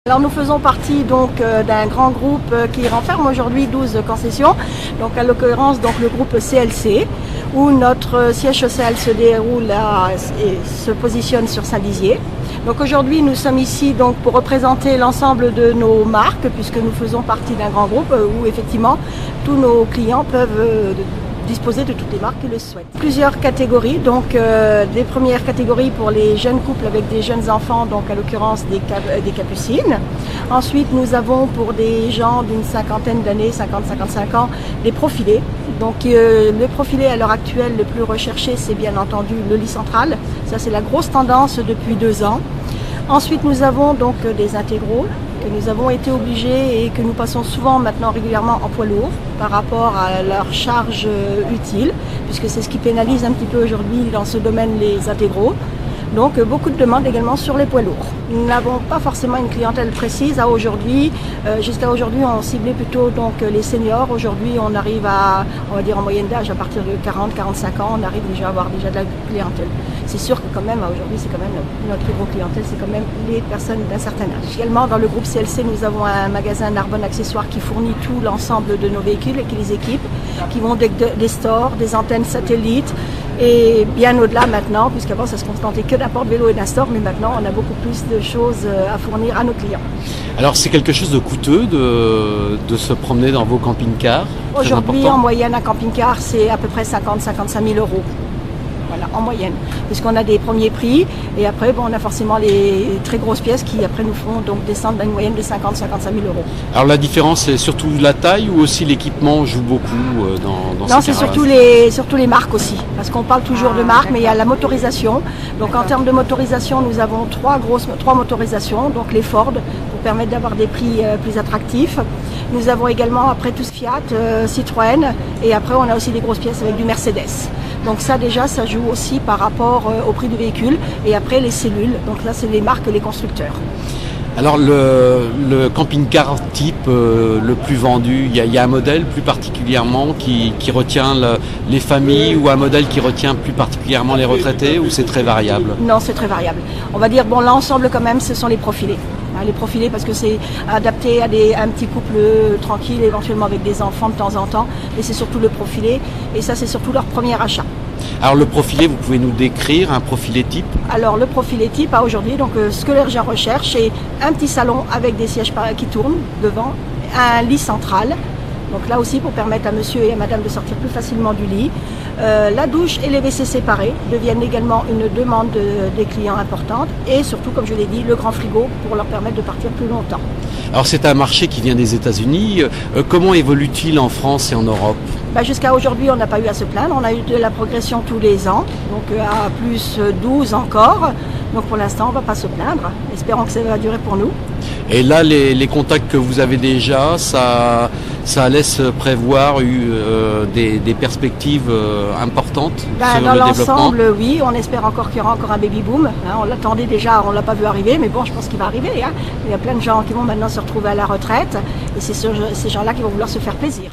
Alors nous faisons partie donc d'un grand groupe qui renferme aujourd'hui 12 concessions, donc à l'occurrence donc le groupe CLC, où notre siège social se déroule et se positionne sur Saint-Dizier. Donc aujourd'hui nous sommes ici donc pour représenter l'ensemble de nos marques, puisque nous faisons partie d'un grand groupe où effectivement tous nos clients peuvent disposer de toutes les marques qu'ils le souhaitent. Plusieurs catégories, donc des premières catégories pour les jeunes couples avec des jeunes enfants, donc à l'occurrence des capucines. Ensuite nous avons pour des gens d'une cinquantaine d'années, 50-55 ans, des profilés. Donc le profilé à l'heure actuelle le plus recherché, c'est bien entendu le lit central. Ça c'est la grosse tendance depuis 2 ans. Ensuite nous avons donc des intégraux que nous avons été obligés et que nous passons souvent maintenant régulièrement en poids lourd par rapport à leur charge utile, puisque c'est ce qui pénalise un petit peu aujourd'hui dans ce domaine les intégraux. Donc beaucoup de demandes également sur les poids lourds. Nous n'avons pas forcément une clientèle précise à aujourd'hui. Jusqu'à aujourd'hui, on ciblait plutôt donc les seniors. Aujourd'hui, on arrive à, on va dire en moyenne d'âge, à partir de 40-45 ans, on arrive déjà à avoir déjà de la clientèle. C'est sûr que quand même, aujourd'hui, c'est quand même notre plus gros clientèle, c'est quand même les personnes d'un certain âge. Également, dans le groupe CLC, nous avons un magasin Narbonne Accessoires qui fournit tout l'ensemble de nos véhicules et qui les équipe, qui vont des stores, des antennes satellites, et bien au-delà maintenant, puisqu'avant ça se contentait que d'un porte-vélo et d'un store, mais maintenant on a beaucoup plus de choses à fournir à nos clients. Alors c'est quelque chose de coûteux de se promener dans vos camping-cars? Aujourd'hui en moyenne un camping-car c'est à peu près 50-55 000 euros. Voilà, en moyenne, puisqu'on a des premiers prix et après on a forcément les très grosses pièces qui après nous font donc descendre à une moyenne de 50-55 000 euros. Alors la différence c'est surtout la taille ou aussi l'équipement joue beaucoup dans Non, ces c'est caravanes? surtout les marques aussi, parce qu'on parle toujours de marques, mais il y a la motorisation. Donc en termes de motorisation, nous avons trois motorisations, donc les Ford pour permettre d'avoir des prix plus attractifs. Nous avons également après tout Fiat, Citroën, et après on a aussi des grosses pièces avec du Mercedes. Donc ça déjà, ça joue aussi par rapport au prix du véhicule. Et après les cellules, donc là c'est les marques et les constructeurs. Alors le camping-car type le plus vendu, il y a un modèle plus particulièrement qui retient les familles ou un modèle qui retient plus particulièrement les retraités, ou c'est très variable? Non, c'est très variable. On va dire, bon, l'ensemble quand même, ce sont les profilés. Les profilés parce que c'est adapté à un petit couple tranquille, éventuellement avec des enfants de temps en temps. Et c'est surtout le profilé. Et ça, c'est surtout leur premier achat. Alors le profilé, vous pouvez nous décrire un profilé type? Alors le profilé type à aujourd'hui, donc ce que les gens recherchent, c'est un petit salon avec des sièges qui tournent devant, un lit central. Donc là aussi pour permettre à monsieur et à madame de sortir plus facilement du lit. La douche et les WC séparés deviennent également une demande des clients importante. Et surtout, comme je l'ai dit, le grand frigo pour leur permettre de partir plus longtemps. Alors c'est un marché qui vient des États-Unis. Comment évolue-t-il en France et en Europe? Jusqu'à aujourd'hui, on n'a pas eu à se plaindre. On a eu de la progression tous les ans, donc à plus 12 encore. Donc pour l'instant, on ne va pas se plaindre. Espérons que ça va durer pour nous. Et là, les contacts que vous avez déjà, ça laisse prévoir des perspectives importantes sur dans le développement? l'ensemble, oui. On espère encore qu'il y aura encore un baby boom. On l'attendait déjà, on ne l'a pas vu arriver, mais bon, je pense qu'il va arriver. Il y a plein de gens qui vont maintenant se retrouver à la retraite. Et c'est ces gens-là qui vont vouloir se faire plaisir.